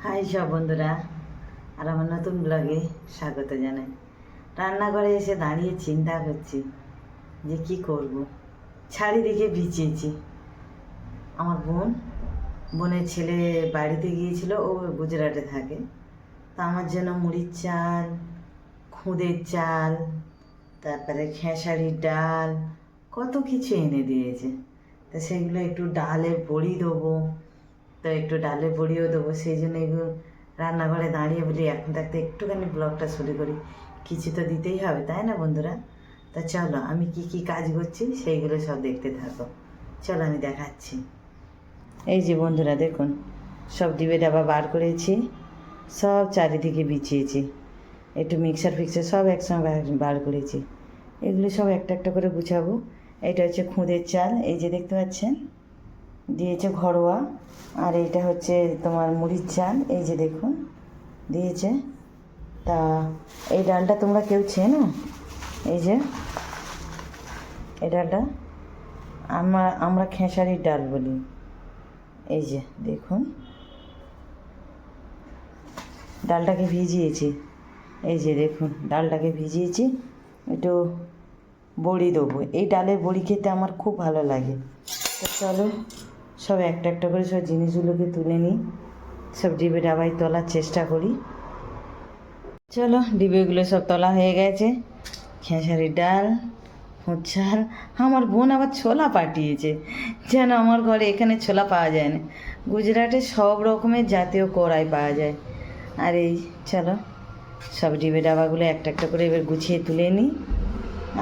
High সব বন্ধুরা, আর আমার নতুন ব্লগে স্বাগত জানাই। রান্নাঘরে এসে দাঁড়িয়ে চিন্তা করছি যে কি করব। চারিদিকে ভিজিয়েছি। আমার বোনের ছেলে বাড়িতে গিয়েছিল, ও গুজরাটে থাকে। তা আমার জন্য মুড়ির চাল, খুদের চাল, তারপরে খেসারির ডাল, কত কিছু এনে দিয়েছে। তা সেগুলো একটু ডালের বড়ি দেবো, তো একটু ডালের বড়িও দেবো। সেই জন্য এগুলো রান্নাঘরে দাঁড়িয়ে বলি এখন থাকতে একটুখানি ব্লগটা শুরু করি, কিছু তো দিতেই হবে, তাই না বন্ধুরা? তা চলো আমি কি কি কাজ করছি সেইগুলো সব দেখতে থাকো। চলো আমি দেখাচ্ছি। এই যে বন্ধুরা দেখুন, সব ডিবে ডাবা বার করেছি, সব চারিদিকে বিছিয়েছি, একটু মিক্সার ফিক্সার সব একসঙ্গে বার করেছি। এগুলো সব একটা একটা করে গুছাবো। এটা হচ্ছে খুদের চাল, এই যে দেখতে পাচ্ছেন দিয়েছে ঘরোয়া। আর এইটা হচ্ছে তোমার মুড়ির চাল, এই যে দেখুন দিয়েছে। তা এই ডালটা তোমরা কেউ চেনো? এই যে এই ডালটা আমরা খেসারির ডাল বলি। এই যে দেখুন ডালটাকে ভিজিয়েছি, এই যে দেখুন ডালটাকে ভিজিয়েছি। একটু বড়ি দেবো, এই ডালের বড়ি খেতে আমার খুব ভালো লাগে। তো চলো সব একটা একটা করে সব জিনিসগুলোকে তুলে নিই, সব ডিবে ডাবায় তোলার চেষ্টা করি। চলো ডিবেগুলো সব তোলা হয়ে গেছে। খেসারির ডাল, চাল, আমার বোন আবার ছোলা পাঠিয়েছে, যেন আমার ঘরে এখানে ছোলা পাওয়া যায় না। গুজরাটে সব রকমের জাতীয় কড়াই পাওয়া যায়। আর এই চলো সব ডিবে ডাবাগুলো একটা একটা করে এবার গুছিয়ে তুলে নিই।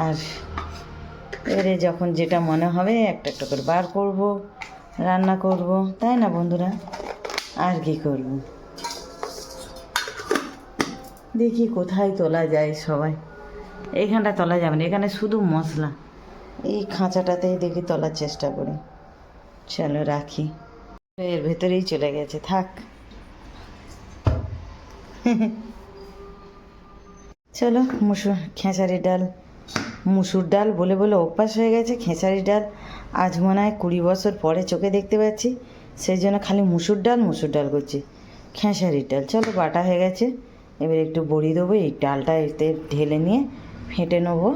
আর এবারে যখন যেটা মনে হবে একটা একটা করে বার করব, রান্না করব, তাই না বন্ধুরা? আর কি করব, দেখি কোথায় তোলা যায়। সবাই এইখানটা তোলা যাবে না, এখানে শুধু মশলা। এই খাঁচাটাতেই দেখি তোলার চেষ্টা করি। চলো রাখি, এর ভেতরেই চলে গেছে, থাক। চলো খেসারির ডাল, মুসুর ডাল বলে বলে অভ্যাস হয়ে গেছে। খেসারির ডাল আজ মনে হয় 20 বছর পরে চোখে দেখতে পাচ্ছি, সেই জন্য খালি মুসুর ডাল করছি। খেসারির ডাল চলো বাটা হয়ে গেছে, এবার একটু বড়ি দেবো। এই ডালটা এতে ঢেলে নিয়ে ফেটে নেবো।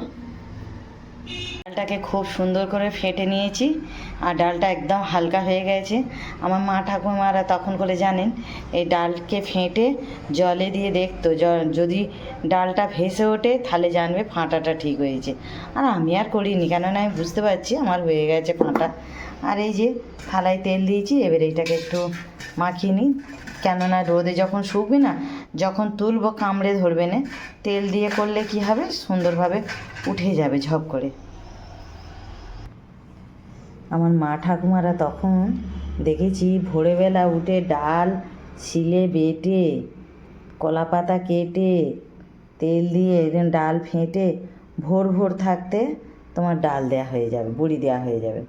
ডালটাকে খুব সুন্দর করে ফেটে নিয়েছি, আর ডালটা একদম হালকা হয়ে গেছে। আমার মা ঠাকুমারা তখন করে জানেন, এই ডালকে ফেটে জলে দিয়ে দেখতো, যদি ডালটা ভেসে ওঠে তাহলে জানবে ফাঁটাটা ঠিক হয়েছে। আর আমি আর করিনি, কেননা আমি বুঝতে পারছি আমার হয়ে গেছে ফাঁটা। আর এই যে থালায় তেল দিয়েছি, এবার এইটাকে একটু মাখিয়ে নিই, কেননা রোদে যখন শুকবে না, যখন তুলবো কামড়ে ধরবে না। তেল দিয়ে করলে কি হবে, সুন্দরভাবে উঠে যাবে ঝপ করে। আমার মা ঠাকুমারা তখন দেখেছি ভোরবেলা উঠে ডাল শিলে বেটে, কলা পাতা কেটে, তেল দিয়ে ডাল ফেটে ভোর ভোর থাকতে তোমার ডাল দেওয়া হয়ে যাবে, বড়ি দেওয়া হয়ে যাবে।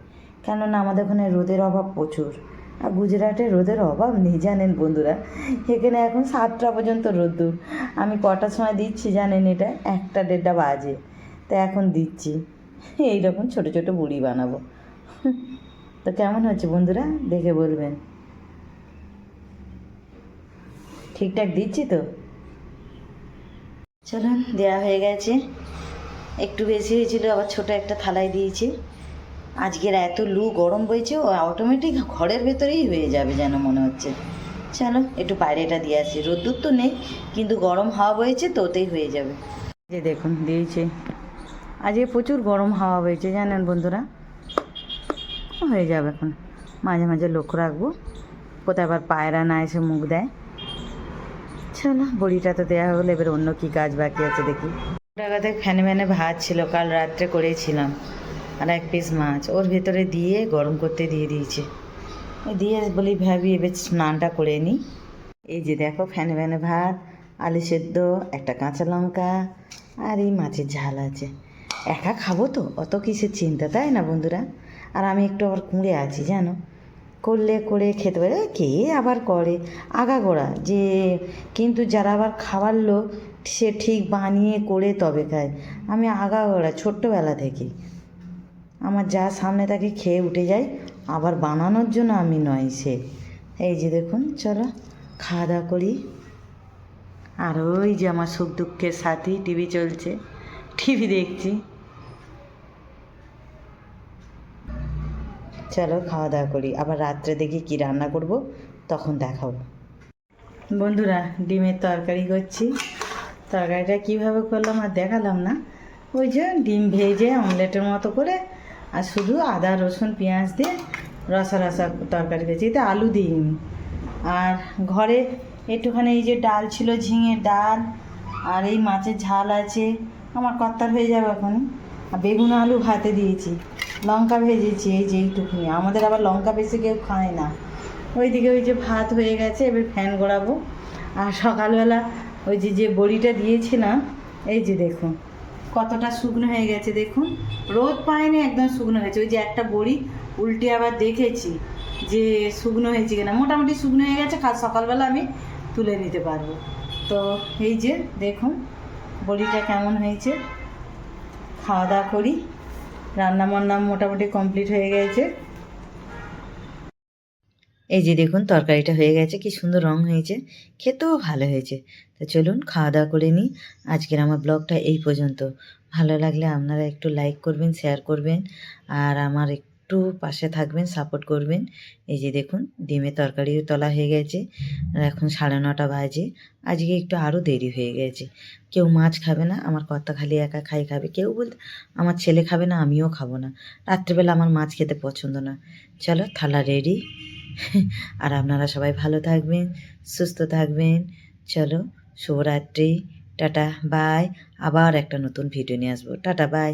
কেননা আমাদের ওখানে রোদের অভাব প্রচুর, আর গুজরাটে রোদের অভাব নেই জানেন বন্ধুরা। এখানে এখন 7টা পর্যন্ত রোদ্দুর। আমি কটার সময় দিচ্ছি জানেন? এটা 1টা 1:30 বাজে, তা এখন দিচ্ছি। এইরকম ছোটো ছোটো বড়ি বানাবো। তো কেমন হচ্ছে বন্ধুরা, দেখে বলবেন। ঠিকঠাক দিচ্ছি তো? চলুন দেওয়া হয়ে গেছে, একটু বেশি হয়েছিল, আবার ছোটো একটা থালায় দিয়েছি। আজকের এত লু গরম বইছে, ও অটোমেটিক ঘরের ভেতরেই হয়ে যাবে যেন মনে হচ্ছে। চলো একটু বাইরেটা দিয়ে আসি, রোদ্দুর তো নেই, কিন্তু গরম হাওয়া বইছে তো ওতেই হয়ে যাবে। যে দেখুন দিয়েছে, আজকে প্রচুর গরম হাওয়া বইছে জানেন বন্ধুরা। হয়ে যাবে, এখন মাঝে মাঝে লক্ষ্য রাখবো কোথায় আবার পায়রা না এসে মুখ দেয়। চলো বড়িটা তো দেওয়া হলো, এবার অন্য কী কাজ বাকি আছে দেখি। টাকাতে ফ্যানে ফ্যানে ভাত ছিল, কাল রাত্রে করেছিলাম, আর 1 পিস মাছ ওর ভেতরে দিয়ে গরম করতে দিয়ে দিয়েছে। দিয়ে বলি ভাবি এবার স্নানটা করে নিই। এই যে দেখো ফ্যানে ফ্যানে ভাত, আলু সেদ্ধ, একটা কাঁচা লঙ্কা, আর এই মাছের ঝাল আছে। একা খাবো তো, অত কিসের চিন্তা, তাই না বন্ধুরা? আর আমি একটু আবার কুঁড়ে আছি জানো, করলে করে খেতে পারে, কে আবার করে আগাগোড়া যে। কিন্তু যারা আবার খাবার লোক, সে ঠিক বানিয়ে করে তবে খায়। আমি আগাগোড়া ছোট্টবেলা থেকেই আমার যা সামনে তাকে খেয়ে উঠে যায়, আবার বানানোর জন্য আমি নয় সে। এই যে দেখুন চলো খাওয়া দাওয়া করি। আর ওই যে আমার সুখ দুঃখের সাথী টিভি চলছে, টিভি দেখছি। চলো খাওয়া দাওয়া করি, আবার রাত্রে দেখি কি রান্না করব, তখন দেখাবো। বন্ধুরা, ডিমের তরকারি করছি। তরকারিটা কীভাবে করলাম আর দেখালাম না। ওই যে ডিম ভেজে অমলেটের মতো করে, আর শুধু আদা রসুন পেঁয়াজ দিয়ে রসা রসা তরকারি করেছি, এতে আলু দিইনি। আর ঘরে একটুখানি এই যে ডাল ছিল, ঝিঙের ডাল, আর এই মাছের ঝাল আছে, আমার কর্তার হয়ে যাবে এখন। আর বেগুন আলু ভাতে দিয়েছি, লঙ্কা ভেজেছি এই যে এইটুকুনি। আমাদের আবার লঙ্কা বেশি কেউ খায় না। ওইদিকে ওই যে ভাত হয়ে গেছে, এবার ফ্যান গড়াবো। আর সকালবেলা ওই যে যে বড়িটা দিয়েছিলাম, এই যে দেখুন কতটা শুকনো হয়ে গেছে, দেখুন রোদ পায়নি, একদম শুকনো হয়েছে। ওই যে একটা বড়ি উল্টে আবার দেখেছি যে শুকনো হয়েছে কিনা, মোটামুটি শুকনো হয়ে গেছে। কাল সকালবেলা আমি তুলে নিতে পারবো। তো এই যে দেখুন বড়িটা কেমন হয়েছে। খাওয়া দাওয়া করি, রান্না বান্না মোটামুটি কমপ্লিট হয়ে গেছে। এই যে দেখুন তরকারিটা হয়ে গেছে, কি সুন্দর রং হয়েছে, খেতেও ভালো হয়েছে। তো চলুন খাওয়া দাওয়া করে নিই। আজকের আমার ব্লগটা এই পর্যন্ত। ভালো লাগলে আপনারা একটু লাইক করবেন, শেয়ার করবেন, আর আমার একটু পাশে থাকবেন, সাপোর্ট করবেন। এই যে দেখুন ডিমের তরকারিও তলা হয়ে গেছে, আর এখন 9:30 বাজে। আজকে একটু আরও দেরি হয়ে গেছে। কেউ মাছ খাবে না, আমার কর্তা খালি একা খাবে। কেউ বলতে আমার ছেলে খাবে না, আমিও খাবো না। রাত্রিবেলা আমার মাছ খেতে পছন্দ না। চলো থালা রেডি। আর আপনারা সবাই ভালো থাকবেন, সুস্থ থাকবেন। চলো শুভরাত্রি, টাটা বাই। আবার একটা নতুন ভিডিও নিয়ে আসবো। Tata bye.